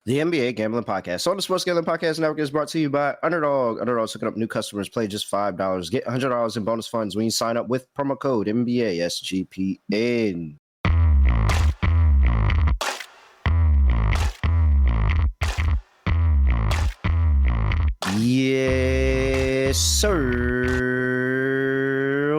The NBA Gambling Podcast on the Sports Gambling Podcast Network is brought to you by Underdog. Underdog's hooking up new customers. Play just $5. Get $100 in bonus funds when you sign up with promo code NBA SGPN. Yes, sir.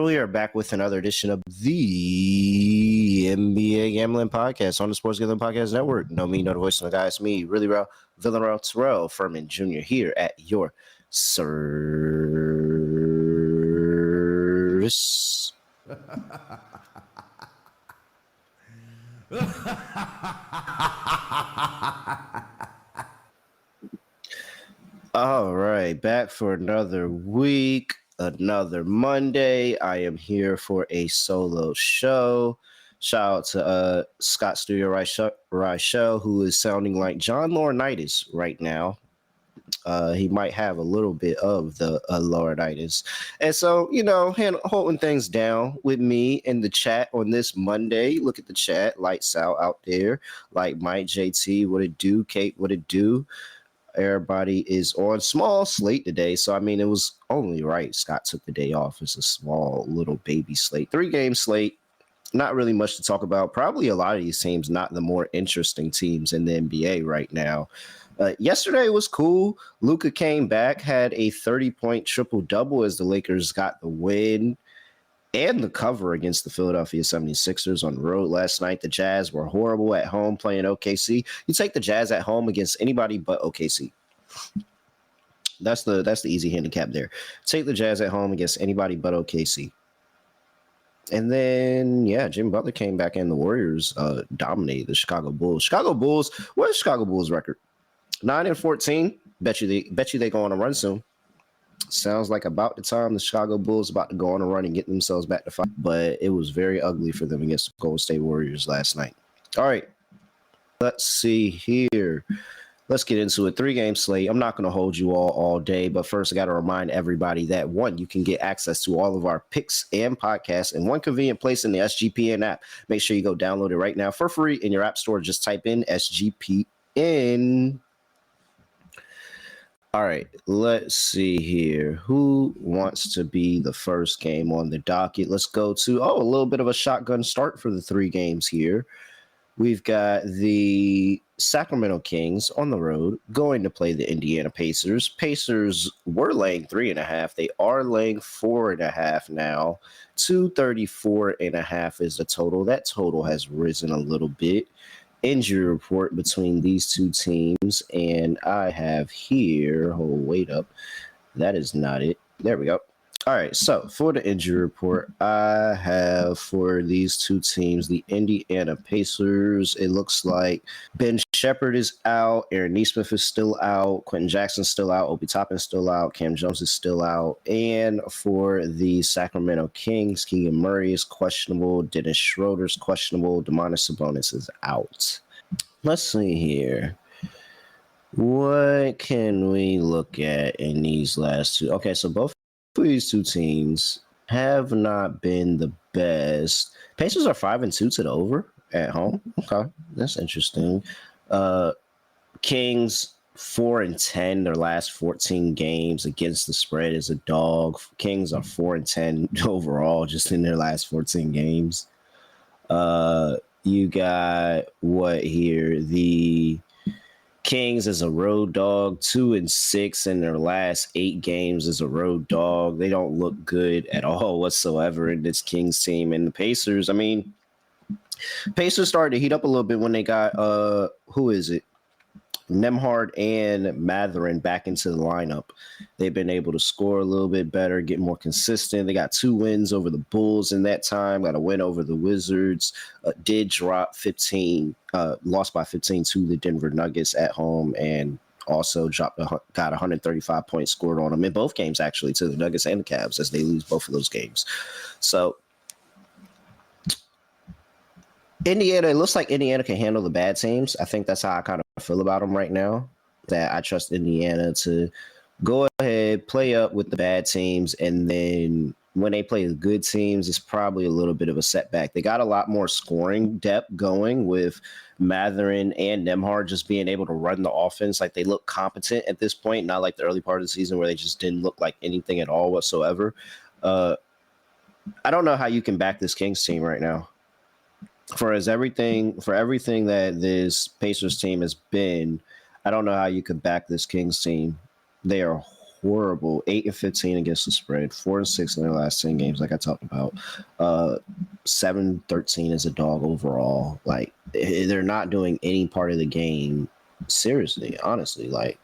We are back with another edition of the NBA Gambling Podcast on the Sports Gambling Podcast Network. No me, no the voice, no the guy. It's me, really real, Villanelle Terrell Furman Jr. here at your service. All right, back for another week, another Monday. I am here for a solo show. Shout out to Scott Studio Reichel, who is sounding like John Laurinaitis right now. He might have a little bit of the Laurinaitis. And so, holding things down with me in the chat on this Monday. Look at the chat, lights out there. Like Mike, JT, what it do? Kate, what it do? Everybody is on small slate today. So, it was only right Scott took the day off. It's a small little baby slate. 3-game slate. Not really much to talk about. Probably a lot of these teams not the more interesting teams in the NBA right now. Yesterday was cool. Luka came back, had a 30-point triple-double as the Lakers got the win and the cover against the Philadelphia 76ers on the road last night. The Jazz were horrible at home playing OKC. You take the Jazz at home against anybody but OKC. That's the easy handicap there. Take the Jazz at home against anybody but OKC. And then, Jimmy Butler came back and the Warriors dominated the Chicago Bulls. What's Chicago Bulls record? 9-14. Bet you they go on a run soon. Sounds like about the time the Chicago Bulls about to go on a run and get themselves back to fight. But it was very ugly for them against the Golden State Warriors last night. All right. Let's see here. Let's get into it. 3-game slate. I'm not going to hold you all day, but first I got to remind everybody that, one, you can get access to all of our picks and podcasts in one convenient place in the SGPN app. Make sure you go download it right now for free in your app store. Just type in SGPN. All right, let's see here. Who wants to be the first game on the docket? Let's go to, a little bit of a shotgun start for the 3 games here. We've got the Sacramento Kings on the road going to play the Indiana Pacers. Pacers were laying 3.5. They are laying 4.5 now. 234.5 is the total. That total has risen a little bit. Injury report between these two teams, and I have here, wait up, that is not it. There we go. All right, so for the injury report, I have for these two teams, the Indiana Pacers, it looks like Ben Shepherd is out, Aaron Nesmith is still out, Quentin Jackson's still out, Obi Toppin's still out, Cam Jones is still out, and for the Sacramento Kings, Keegan Murray is questionable, Dennis Schroeder's questionable, Domantas Sabonis is out. Let's see here. What can we look at in these last two? Okay, so both these two teams have not been the best. Pacers are 5-2 to the over at home. Okay, that's interesting. Kings 4-10 their last 14 games against the spread as a dog. Kings are 4-10 overall just in their last 14 games. You got what here? The Kings as a road dog, 2-6 in their last 8 games as a road dog. They don't look good at all whatsoever in this Kings team. And the Pacers, Pacers started to heat up a little bit when they got, who is it? Nembhard and Mathurin back into the lineup. They've been able to score a little bit better, get more consistent. They got 2 wins over the Bulls in that time, got a win over the Wizards, did drop 15, lost by 15 to the Denver Nuggets at home, and also got 135 points scored on them in both games, actually, to the Nuggets and the Cavs as they lose both of those games. So Indiana, it looks like Indiana can handle the bad teams. I think that's how I kind of feel about them right now, that I trust Indiana to go ahead, play up with the bad teams, and then, when they play the good teams, it's probably a little bit of a setback. They got a lot more scoring depth going with Matherin and Nembhard just being able to run the offense. Like, they look competent at this point, not like the early part of the season where they just didn't look like anything at all whatsoever. I don't know how you can back this Kings team right now. For everything that this Pacers team has been, I don't know how you could back this Kings team. They are horrible. 8-15 against the spread, 4-6 in their last 10 games, like I talked about. 7-13 as a dog overall. Like, they're not doing any part of the game seriously, honestly. Like,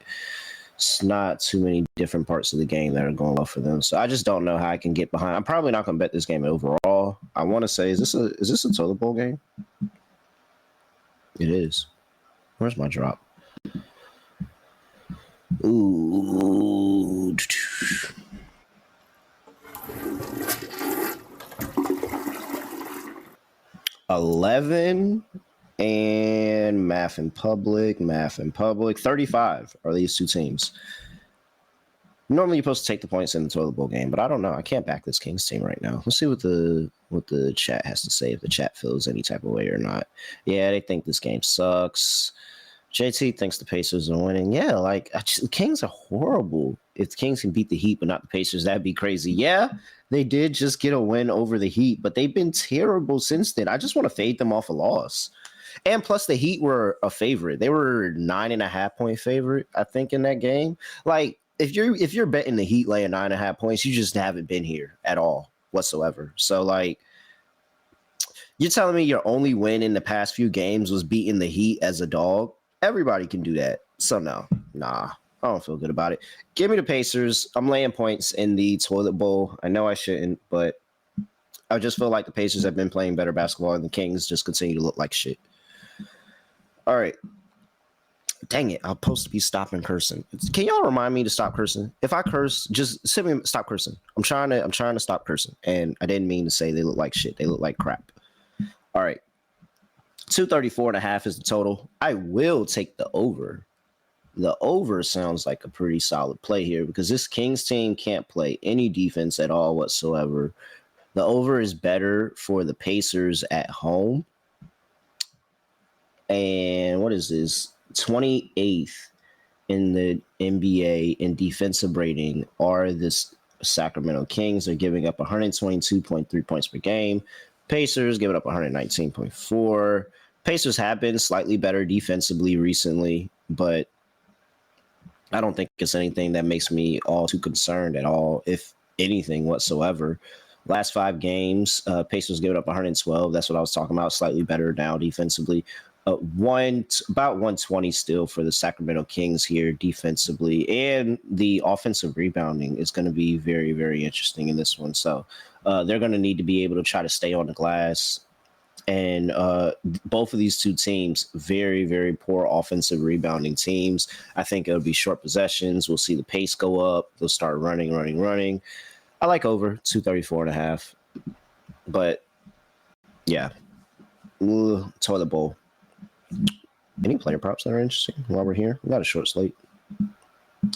it's not too many different parts of the game that are going well for them. So I just don't know how I can get behind. I'm probably not going to bet this game overall. I want to say, is this a toilet bowl game? It is. Where's my drop? Ooh. 11 and math in public. 35 are these two teams. Normally, you're supposed to take the points in the toilet bowl game, but I don't know. I can't back this Kings team right now. Let's see what the chat has to say, if the chat feels any type of way or not. Yeah, they think this game sucks. JT thinks the Pacers are winning. Yeah, like, the Kings are horrible. If the Kings can beat the Heat but not the Pacers, that'd be crazy. Yeah, they did just get a win over the Heat, but they've been terrible since then. I just want to fade them off a loss. And plus, the Heat were a favorite. They were 9.5-point favorite, I think, in that game. Like, if you're betting the Heat laying 9.5 points, you just haven't been here at all whatsoever. So, like, you're telling me your only win in the past few games was beating the Heat as a dog? Everybody can do that. So, nah, I don't feel good about it. Give me the Pacers. I'm laying points in the toilet bowl. I know I shouldn't, but I just feel like the Pacers have been playing better basketball and the Kings just continue to look like shit. All right. Dang it. I'm supposed to be stopping cursing. Can y'all remind me to stop cursing? If I curse, just simply stop cursing. I'm trying to stop cursing. And I didn't mean to say they look like shit. They look like crap. All right. 234.5 is the total. I will take the over. The over sounds like a pretty solid play here because this Kings team can't play any defense at all whatsoever. The over is better for the Pacers at home. And what is this? 28th in the NBA in defensive rating are the Sacramento Kings. They're giving up 122.3 points per game. Pacers giving up 119.4. Pacers have been slightly better defensively recently, but I don't think it's anything that makes me all too concerned at all, if anything whatsoever. Last 5 games, Pacers giving up 112. That's what I was talking about. Slightly better now defensively. About 120 still for the Sacramento Kings here defensively, and the offensive rebounding is going to be very, very interesting in this one. So they're going to need to be able to try to stay on the glass. And both of these two teams, very, very poor offensive rebounding teams. I think it'll be short possessions. We'll see the pace go up. They'll start running. I like over 234.5, but yeah, toilet bowl. Any player props that are interesting while we're here? We got a short slate.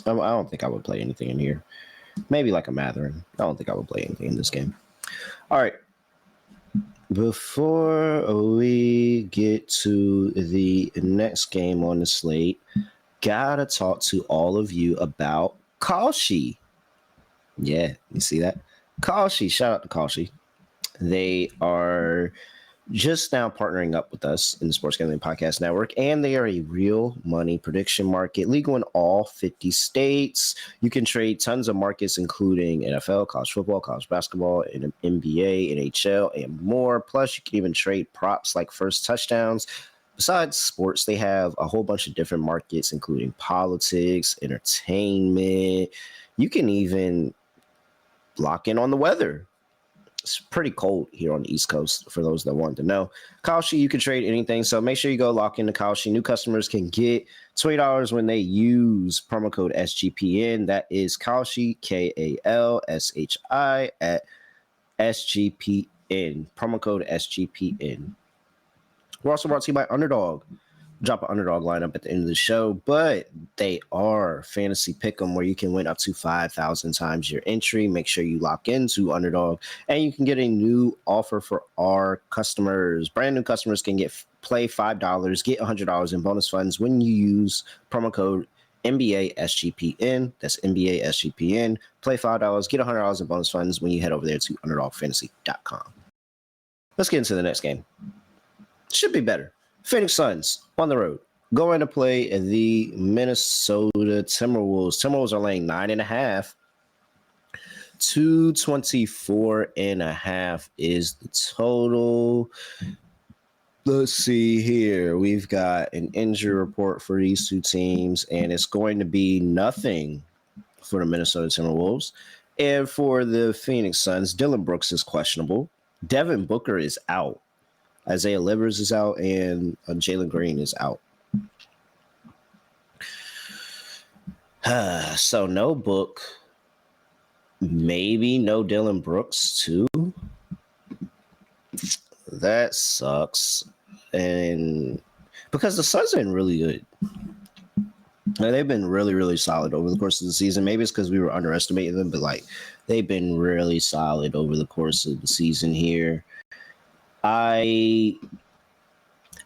I don't think I would play anything in here. Maybe like a Matherin. I don't think I would play anything in this game. All right. Before we get to the next game on the slate, gotta talk to all of you about Kalshi. Yeah, you see that? Kalshi. Shout out to Kalshi. They are just now partnering up with us in the Sports Gambling Podcast Network, and they are a real money prediction market, legal in all 50 states. You can trade tons of markets, including NFL, college football, college basketball, and NBA, NHL, and more. Plus, you can even trade props like first touchdowns. Besides sports, they have a whole bunch of different markets, including politics, entertainment. You can even lock in on the weather. It's pretty cold here on the East Coast for those that want to know. Kalshi, you can trade anything, so make sure you go lock into Kalshi. New customers can get $20 when they use promo code SGPN. That is Kalshi, KALSHI at SGPN. Promo code SGPN. We're also brought to you by Underdog. drop an underdog lineup at the end of the show, but they are fantasy pick'em where you can win up to 5,000 times your entry. Make sure you lock into underdog, and you can get a new offer for our customers. Brand new customers can play $5, get $100 in bonus funds when you use promo code NBA SGPN. That's NBA SGPN. Play $5, get $100 in bonus funds when you head over there to underdogfantasy.com. Let's get into the next game. Should be better. Phoenix Suns on the road going to play the Minnesota Timberwolves. Timberwolves are laying 9.5. 224.5 is the total. Let's see here. We've got an injury report for these two teams, and it's going to be nothing for the Minnesota Timberwolves. And for the Phoenix Suns, Dylan Brooks is questionable. Devin Booker is out. Isaiah Livers is out, and Jalen Green is out. So no Book, maybe no Dylan Brooks too. That sucks. And because the Suns have been really good. They've been really, really solid over the course of the season. Maybe it's because we were underestimating them, but like they've been really solid over the course of the season here. I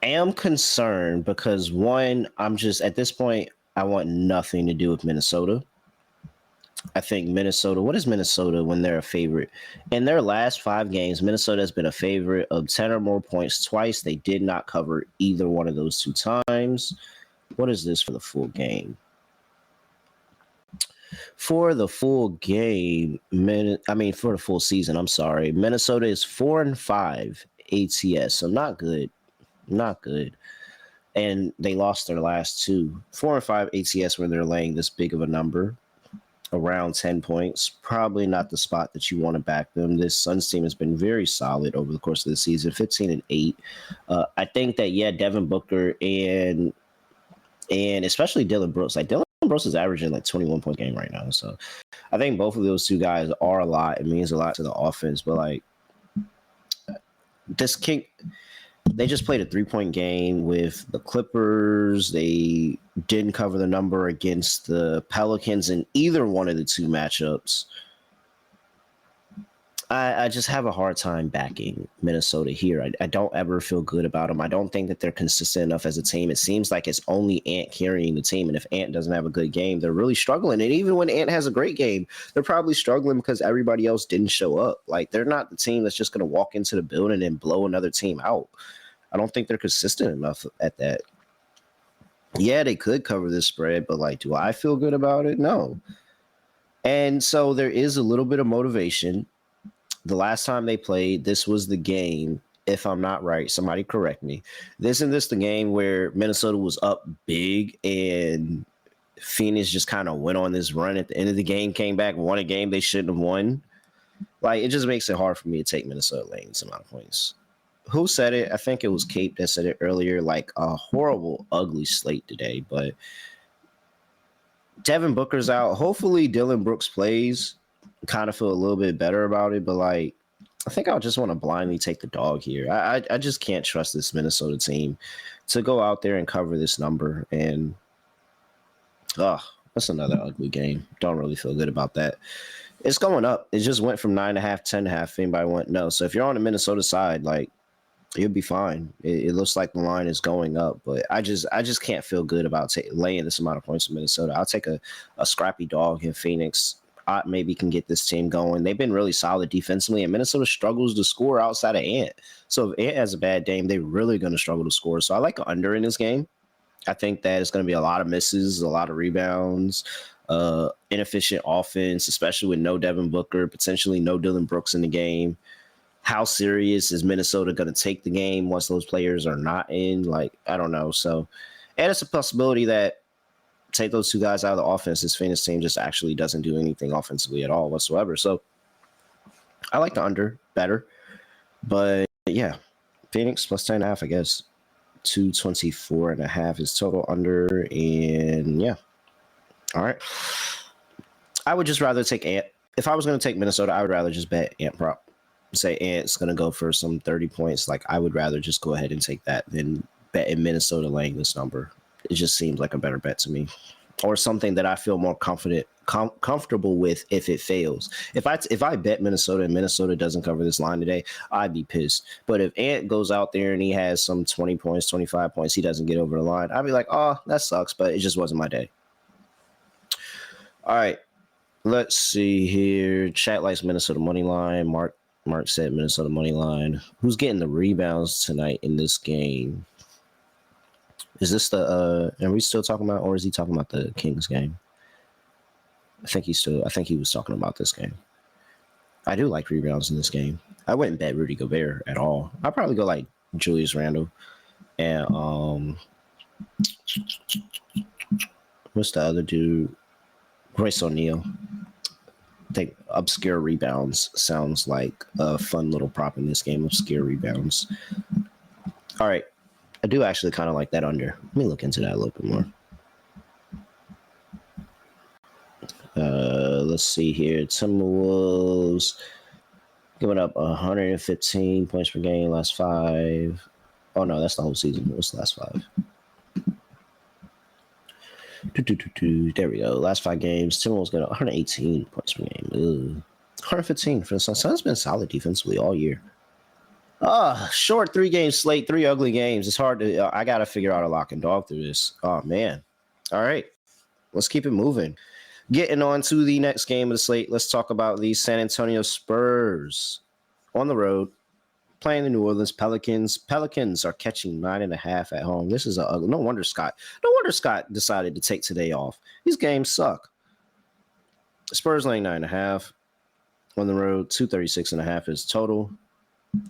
am concerned because, one, I'm just at this point, I want nothing to do with Minnesota. I think Minnesota, what is Minnesota when they're a favorite? In their last 5 games, Minnesota has been a favorite of 10 or more points twice. They did not cover either one of those 2 times. What is this for the full game? For the full game, for the full season, I'm sorry. Minnesota is 4-5 ATS, so not good. Not good. And they lost their last 2. 4-5 ATS when they're laying this big of a number, around 10 points. Probably not the spot that you want to back them. This Suns team has been very solid over the course of the season, 15-8. I think that, Devin Booker and especially Dylan Brooks. Like Dylan Brooks is averaging like 21 point game right now. So I think both of those two guys are a lot. It means a lot to the offense. But like they just played a 3-point game with the Clippers. They didn't cover the number against the Pelicans in either one of the 2 matchups. I just have a hard time backing Minnesota here. I don't ever feel good about them. I don't think that they're consistent enough as a team. It seems like it's only Ant carrying the team, and if Ant doesn't have a good game, they're really struggling. And even when Ant has a great game, they're probably struggling because everybody else didn't show up. Like, they're not the team that's just going to walk into the building and blow another team out. I don't think they're consistent enough at that. Yeah, they could cover this spread, but like, do I feel good about it? No. And so there is a little bit of motivation. The last time they played, this was the game, if I'm not right, somebody correct me. Isn't this the game where Minnesota was up big and Phoenix just kind of went on this run at the end of the game, came back, won a game they shouldn't have won? Like, it just makes it hard for me to take Minnesota laying this amount of points. Who said it? I think it was Cape that said it earlier, like a horrible, ugly slate today. But Devin Booker's out. Hopefully Dylan Brooks plays. Kind of feel a little bit better about it, but like I think I'll just want to blindly take the dog here. I just can't trust this Minnesota team to go out there and cover this number. And that's another ugly game. Don't really feel good about that. It's going up. It just went from 9.5 to 10.5. If anybody want no. So if you're on the Minnesota side, like you'll be fine. It looks like the line is going up, but I just can't feel good about laying this amount of points in Minnesota. I'll take a scrappy dog in Phoenix. Maybe can get this team going. They've been really solid defensively, and Minnesota struggles to score outside of Ant. So if Ant has a bad game, they're really going to struggle to score. So I like an under in this game. I think that it's going to be a lot of misses, a lot of rebounds, inefficient offense, especially with no Devin Booker, potentially no Dylan Brooks in the game. How serious is Minnesota going to take the game once those players are not in? Like, I don't know. So, and it's a possibility that take those 2 guys out of the offense, this Phoenix team just actually doesn't do anything offensively at all whatsoever. So I like the under better. But yeah, Phoenix plus 10.5, I guess. 224.5 is total under. And yeah. All right. I would just rather take Ant. If I was going to take Minnesota, I would rather just bet Ant prop. Say Ant's going to go for some 30 points. Like, I would rather just go ahead and take that than betting Minnesota laying this number. It just seems like a better bet to me, or something that I feel more comfortable with if it fails. If I bet Minnesota and Minnesota doesn't cover this line today, I'd be pissed. But if Ant goes out there and he has some 20 points, 25 points, he doesn't get over the line, I'd be like, oh, that sucks, but it just wasn't my day. All right, let's see here. Chat likes Minnesota money line. Mark said Minnesota money line. Who's getting the rebounds tonight in this game? Is this are we still talking about, or is he talking about the Kings game? I think he was talking about this game. I do like rebounds in this game. I wouldn't bet Rudy Gobert at all. I'd probably go like Julius Randle and what's the other dude? Royce O'Neal. I think obscure rebounds sounds like a fun little prop in this game. Obscure rebounds. All right. I do actually kind of like that under. Let me look into that a little bit more. Let's see here. Timberwolves giving up 115 points per game last 5. Oh, no, that's the whole season. What's the last 5? There we go. Last 5 games. Timberwolves got 118 points per game. Ugh. 115 for the Suns. Suns been solid defensively all year. Short 3-game slate, 3 ugly games. It's hard to. I gotta figure out a lock and dog through this. Oh man. All right, let's keep it moving. Getting on to the next game of the slate. Let's talk about the San Antonio Spurs on the road playing the New Orleans Pelicans. Pelicans are catching 9.5 at home. This is no wonder Scott decided to take today off. These games suck. Spurs laying 9.5 on the road. 236.5 is total.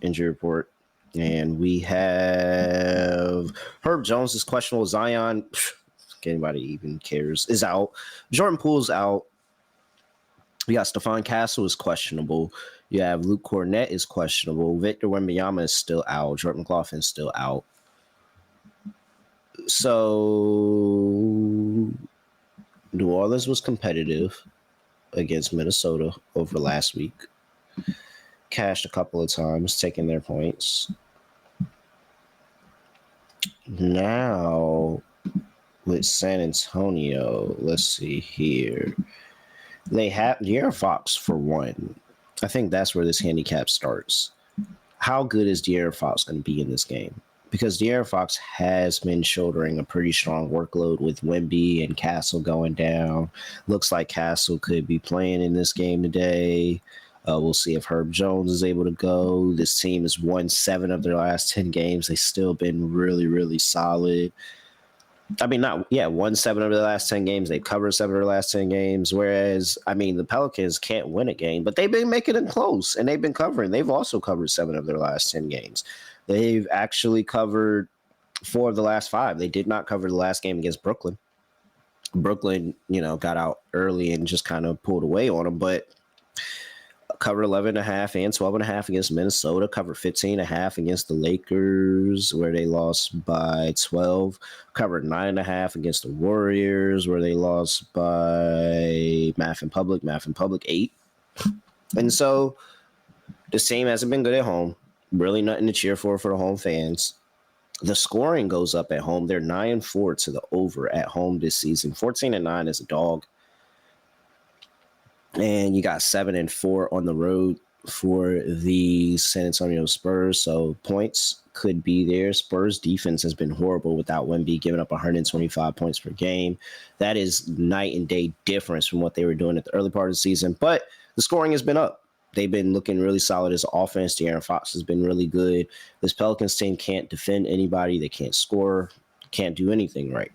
Injury report, and we have Herb Jones is questionable. Zion, anybody even cares, is out. Jordan Poole's out. We got Stephon Castle is questionable. You have Luke Cornett is questionable. Victor Wembanyama is still out. Jordan McLaughlin is still out. So New Orleans was competitive against Minnesota over last week. Cashed a couple of times, taking their points. Now, with San Antonio, let's see here. They have De'Aaron Fox for one. I think that's where this handicap starts. How good is De'Aaron Fox going to be in this game? Because De'Aaron Fox has been shouldering a pretty strong workload with Wemby and Castle going down. Looks like Castle could be playing in this game today. We'll see if Herb Jones is able to go. This team has won 7 of their last 10 games. They've still been really, really solid. I mean, won 7 of their last 10 games. They've covered 7 of their last 10 games. Whereas, I mean, the Pelicans can't win a game, but they've been making it close, and they've been covering. They've also covered 7 of their last 10 games. They've actually covered 4 of the last 5. They did not cover the last game against Brooklyn. Brooklyn, got out early and just kind of pulled away on them, but covered 11.5 and 12.5 against Minnesota, covered 15.5 against the Lakers, where they lost by 12, covered 9.5 against the Warriors, where they lost by math and public 8. And so this team hasn't been good at home. Really nothing to cheer for the home fans. The scoring goes up at home. They're 9-4 to the over at home this season. 14-9 as a dog. And you got 7-4 on the road for the San Antonio Spurs. So points could be there. Spurs defense has been horrible without Wemby giving up 125 points per game. That is night and day difference from what they were doing at the early part of the season. But the scoring has been up. They've been looking really solid as offense. De'Aaron Fox has been really good. This Pelicans team can't defend anybody. They can't score, can't do anything right,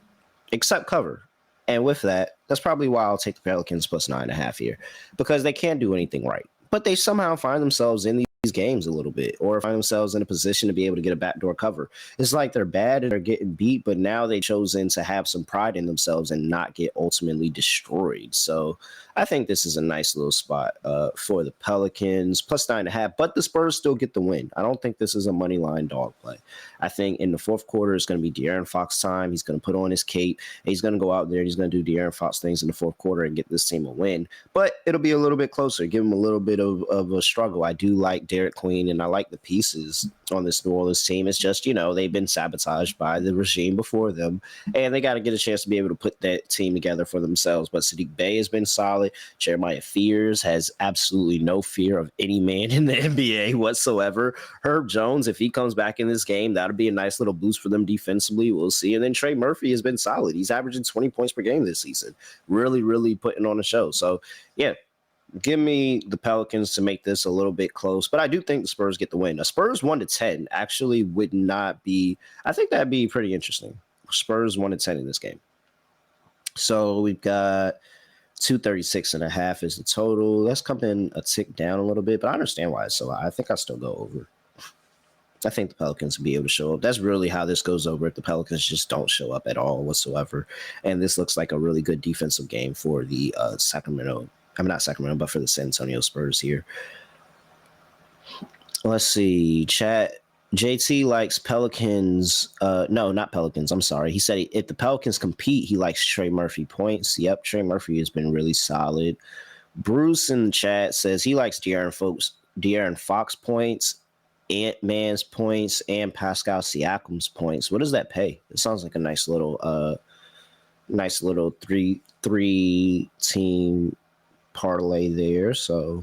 except cover. And with that, that's probably why I'll take the Pelicans plus 9.5 here, because they can't do anything right. But they somehow find themselves in these games a little bit, or find themselves in a position to be able to get a backdoor cover. It's like they're bad and they're getting beat, but now they've chosen to have some pride in themselves and not get ultimately destroyed. So I think this is a nice little spot for the Pelicans, plus 9.5, but the Spurs still get the win. I don't think this is a money line dog play. I think in the fourth quarter, it's going to be De'Aaron Fox time. He's going to put on his cape. He's going to go out there. He's going to do De'Aaron Fox things in the fourth quarter and get this team a win. But it'll be a little bit closer, give him a little bit of a struggle. I do like Derek Queen, and I like the pieces on this New Orleans team. It's just, they've been sabotaged by the regime before them, and they got to get a chance to be able to put that team together for themselves. But Sadiq Bey has been solid. Jeremiah Fears has absolutely no fear of any man in the NBA whatsoever. Herb Jones, if he comes back in this game, that'll be a nice little boost for them defensively. We'll see. And then Trey Murphy has been solid. He's averaging 20 points per game this season. Really, really putting on a show. So, yeah, give me the Pelicans to make this a little bit close. But I do think the Spurs get the win. A Spurs 1-10 actually would not be – I think that'd be pretty interesting. Spurs 1-10 in this game. So we've got 236.5 is the total. Let's come in a tick down a little bit, but I understand why it's so high. I think I'll still go over. I think the Pelicans will be able to show up. That's really how this goes over if the Pelicans just don't show up at all whatsoever. And this looks like a really good defensive game for the not Sacramento, but for the San Antonio Spurs here. Let's see. Chat. JT likes Pelicans. No, not Pelicans. I'm sorry. He said if the Pelicans compete, he likes Trey Murphy points. Yep, Trey Murphy has been really solid. Bruce in the chat says he likes De'Aaron Fox points, Ant-Man's points, and Pascal Siakam's points. What does that pay? It sounds like a nice little three team parlay there. So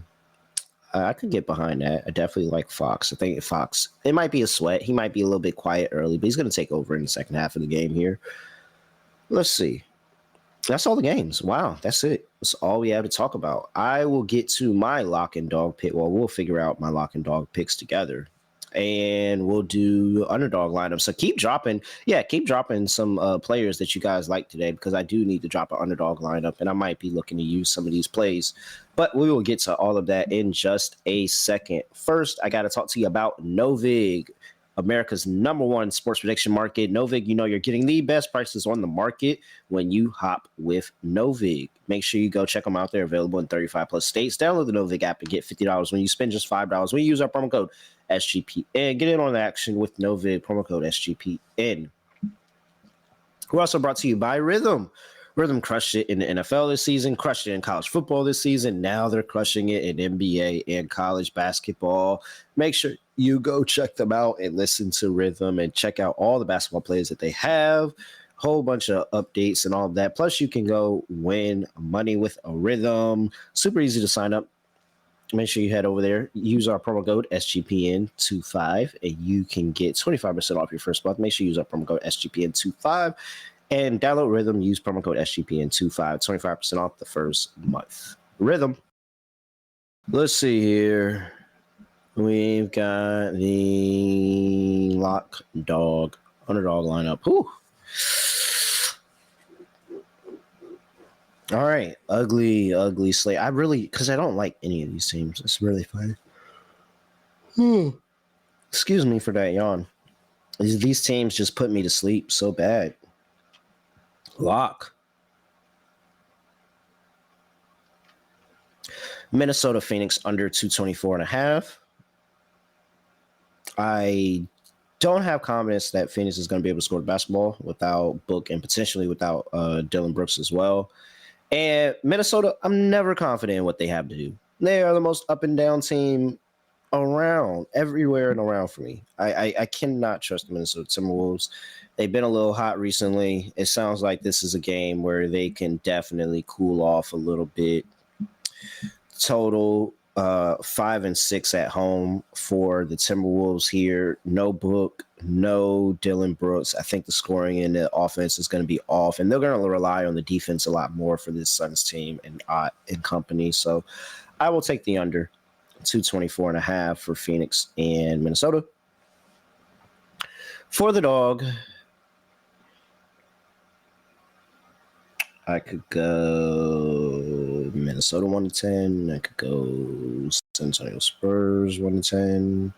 I could get behind that. I definitely like Fox. I think Fox, it might be a sweat. He might be a little bit quiet early, but he's going to take over in the second half of the game here. Let's see. That's all the games. Wow, that's it. That's all we have to talk about. I will get to my lock and dog pick. Well, we'll figure out my lock and dog picks together, and we'll do underdog lineup. So keep dropping some players that you guys like today, because I do need to drop an underdog lineup, and I might be looking to use some of these plays. But we will get to all of that in just a second. First, I got to talk to you about Novig, America's #1 sports prediction market. Novig, you're getting the best prices on the market when you hop with Novig. Make sure you go check them out. They're available in 35 plus states. Download the Novig app and get $50 when you spend just $5 when you use our promo code SGPN. Get in on the action with Novig, promo code SGPN. We're also brought to you by Rhythm. Rhythm crushed it in the NFL this season, crushed it in college football this season. Now they're crushing it in NBA and college basketball. Make sure you go check them out and listen to Rhythm and check out all the basketball plays that they have. Whole bunch of updates and all of that. Plus, you can go win money with a Rhythm. Super easy to sign up. Make sure you head over there. Use our promo code SGPN25 and you can get 25% off your first month. Make sure you use our promo code SGPN25. And download Rhythm, use promo code SGPN25, 25% off the first month. Rhythm. Let's see here. We've got the lock dog underdog lineup. Whew. All right. Ugly slate. Because I don't like any of these teams. It's really funny. Excuse me for that yawn. These teams just put me to sleep so bad. Lock. Minnesota Phoenix under 224.5. I don't have confidence that Phoenix is going to be able to score the basketball without Book and potentially without Dylan Brooks as well. And Minnesota, I'm never confident in what they have to do. They are the most up and down team around, everywhere and around for me. I cannot trust the Minnesota Timberwolves. They've been a little hot recently. It sounds like this is a game where they can definitely cool off a little bit. Total 5-6 at home for the Timberwolves here. No Book, no Dylan Brooks. I think the scoring in the offense is going to be off, and they're going to rely on the defense a lot more for this Suns team and company. So I will take the under 224.5 for Phoenix and Minnesota. For the dog, I could go Minnesota 1-10. I could go San Antonio Spurs 1-10.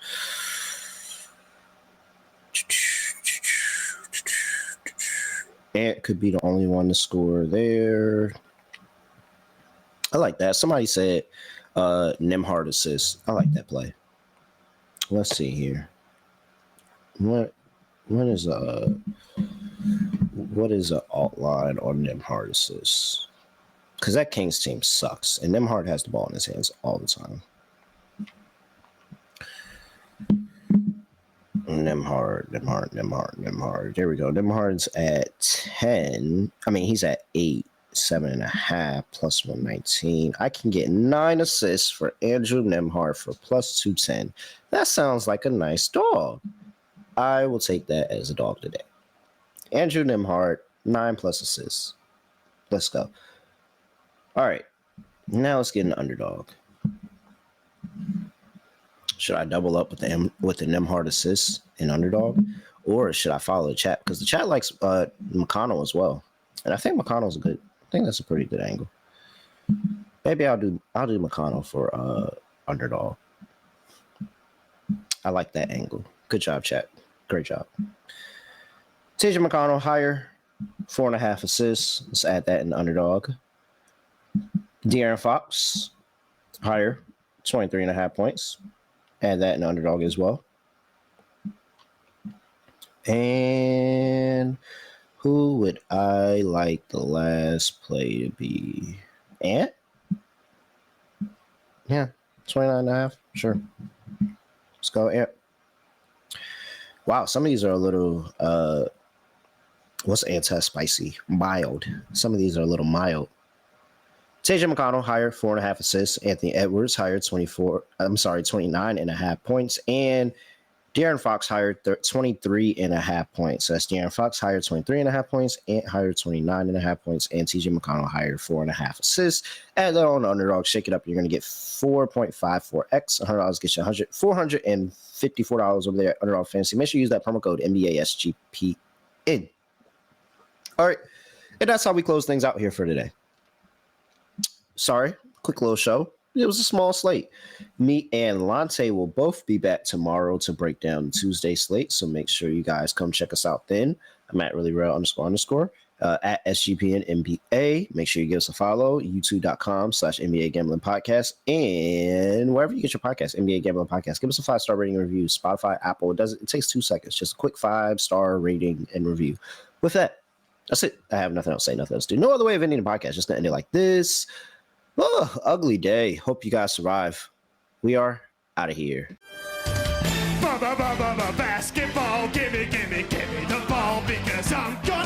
Ant could be the only one to score there. I like that. Somebody said Nembhard assist. I like that play. Let's see here. What is an alt line on Nembhard assist? Because that Kings team sucks, and Nembhard has the ball in his hands all the time. Nemhard. There we go. Nemhard's at 10. I mean, he's at 8, 7.5 plus 119. I can get 9 assists for Andrew Nemhard for plus 210. That sounds like a nice dog. I will take that as a dog today. Andrew Nemhard, 9 plus assists. Let's go. All right. Now let's get an underdog. Should I double up with the Nemhard assist in underdog, or should I follow the chat? Because the chat likes McConnell as well, and I think McConnell's good. I think that's a pretty good angle. Maybe I'll do McConnell for underdog. I like that angle. Good job, chat. Great job. TJ McConnell higher, 4.5 assists. Let's add that in underdog. De'Aaron Fox higher, 23.5 points. Add that in underdog as well. And who would I like the last play to be? Ant? Yeah, 29.5. Sure. Let's go, Ant. Wow, some of these are a little, what's anti-spicy? Mild. Some of these are a little mild. TJ McConnell higher, 4.5 assists. Anthony Edwards higher, 29.5 points. And De'Aaron Fox higher, 23.5 points. So that's De'Aaron Fox higher, 23.5 points. Ant higher, 29.5 points. And TJ McConnell higher, 4.5 assists. Add that on the underdog, shake it up. You're going to get 4.54x. $100 gets you $454 over there at Underdog Fantasy. Make sure you use that promo code NBA SGPN. All right. And that's how we close things out here for today. Sorry, quick little show. It was a small slate. Me and Lante will both be back tomorrow to break down the Tuesday slate. So make sure you guys come check us out then. I'm at reallyreal__ at SGPN NBA. Make sure you give us a follow. YouTube.com/NBA Gambling Podcast. And wherever you get your podcast, NBA Gambling Podcast. Give us a 5-star rating and review. Spotify, Apple. It takes 2 seconds. Just a quick 5-star rating and review. With that, that's it. I have nothing else to say, nothing else to do. No other way of ending the podcast. Just going to end it like this. Oh, ugly day. Hope you guys survive. We are out of here. Basketball, give me the ball because I'm good.